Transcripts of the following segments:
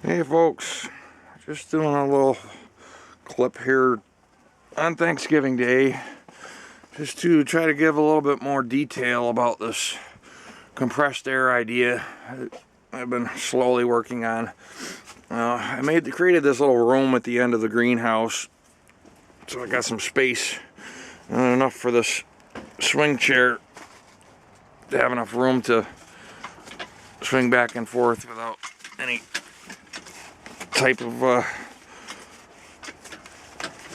Hey folks, just doing a little clip here on Thanksgiving Day just to try to give a little bit more detail about this compressed air idea I've been slowly working on. I created this little room at the end of the greenhouse, so I got some space and enough for this swing chair to have enough room to swing back and forth without any type of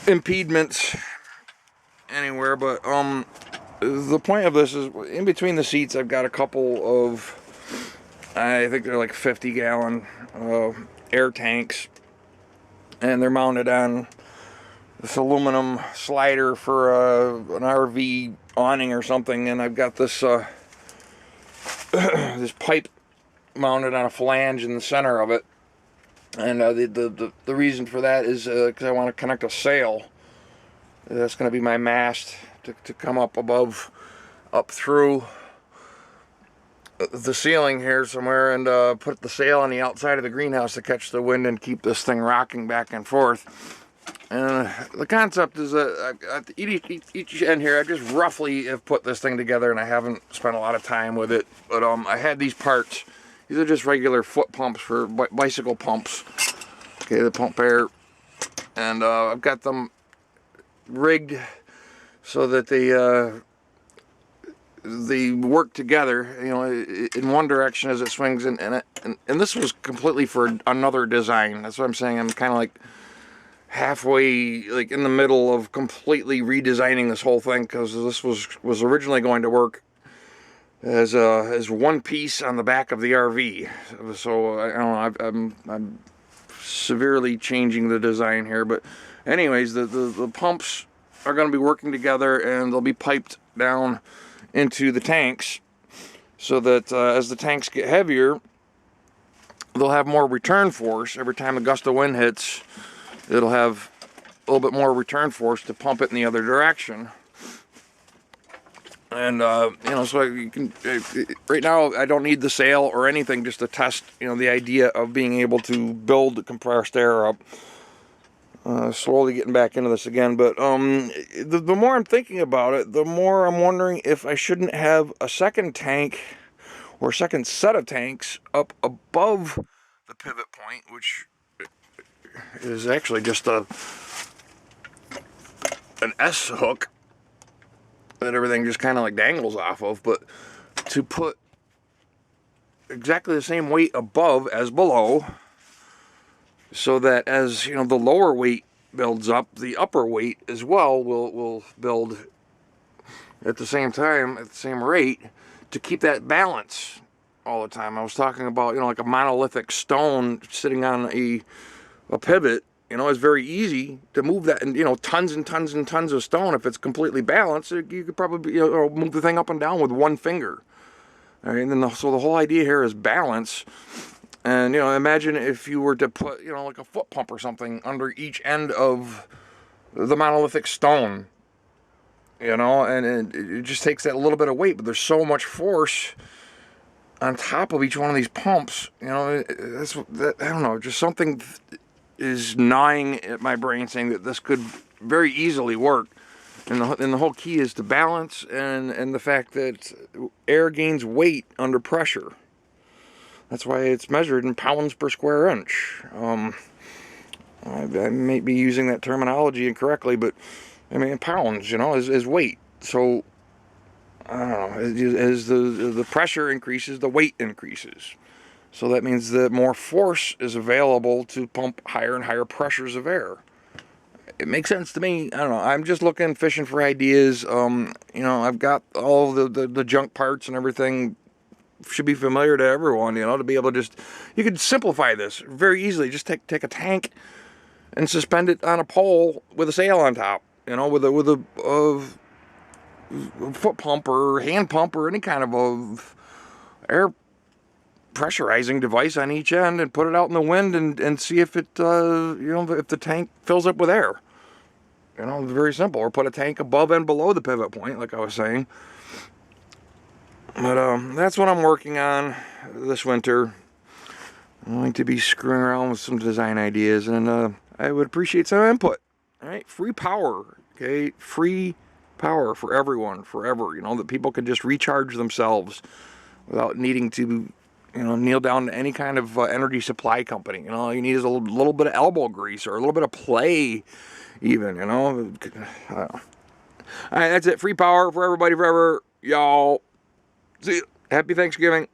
impediments anywhere. But the point of this is, in between the seats I've got a couple of, I think they're like 50-gallon air tanks, and they're mounted on this aluminum slider for an RV awning or something. And I've got this this pipe mounted on a flange in the center of it. And the reason for that is because I want to connect a sail. That's going to be my mast to come up through the ceiling here somewhere, and put the sail on the outside of the greenhouse to catch the wind and keep this thing rocking back and forth. And the concept is that at each end here, I just roughly have put this thing together, and I haven't spent a lot of time with it. But I had these parts. These are just regular foot pumps for bicycle pumps. Okay, the pump air, and I've got them rigged so that they work together, you know, in one direction as it swings. And this was completely for another design. That's what I'm saying. I'm kind of like halfway, like in the middle of completely redesigning this whole thing, because this was originally going to work as one piece on the back of the RV. So I don't know, I'm severely changing the design here. But anyways, the pumps are going to be working together, and they'll be piped down into the tanks, so that as the tanks get heavier, they'll have more return force. Every time a gust of wind hits, it'll have a little bit more return force to pump it in the other direction. And you know, so you can right now I don't need the sail or anything, just to test, you know, the idea of being able to build compressed air up. Slowly getting back into this again, but the more I'm thinking about it, the more I'm wondering if I shouldn't have a second tank or a second set of tanks up above the pivot point, which is actually just an S hook that everything just kind of like dangles off of, but to put exactly the same weight above as below, so that as, you know, the lower weight builds up, the upper weight as well will build at the same time, at the same rate, to keep that balance all the time. I was talking about, you know, like a monolithic stone sitting on a pivot. You know, it's very easy to move that, and, you know, tons and tons and tons of stone. If it's completely balanced, you could probably, you know, move the thing up and down with one finger. All right, and then so the whole idea here is balance. And, you know, imagine if you were to put, you know, like a foot pump or something under each end of the monolithic stone, you know, and it just takes that little bit of weight, but there's so much force on top of each one of these pumps, you know. I don't know, just something is gnawing at my brain, saying that this could very easily work. And the whole key is to balance, and the fact that air gains weight under pressure. That's why it's measured in pounds per square inch. I may be using that terminology incorrectly, but I mean, pounds, you know, is weight. So I don't know, as the pressure increases, the weight increases. So that means that more force is available to pump higher and higher pressures of air. It makes sense to me. I don't know. I'm just fishing for ideas. You know, I've got all the junk parts and everything. Should be familiar to everyone, you know, to be able to just, you could simplify this very easily. Just take a tank and suspend it on a pole with a sail on top, you know, with a foot pump or hand pump or any kind of air pressurizing device on each end, and put it out in the wind and see if it, you know, if the tank fills up with air. You know, very simple. Or put a tank above and below the pivot point, like I was saying. But that's what I'm working on this winter. I'm going to be screwing around with some design ideas, and I would appreciate some input. All right, free power, okay? Free power for everyone, forever, you know, that people can just recharge themselves without needing to, you know, kneel down to any kind of energy supply company. You know, all you need is a little bit of elbow grease or a little bit of play, even, you know. I don't know. All right, that's it. Free power for everybody forever. Y'all, see you. Happy Thanksgiving.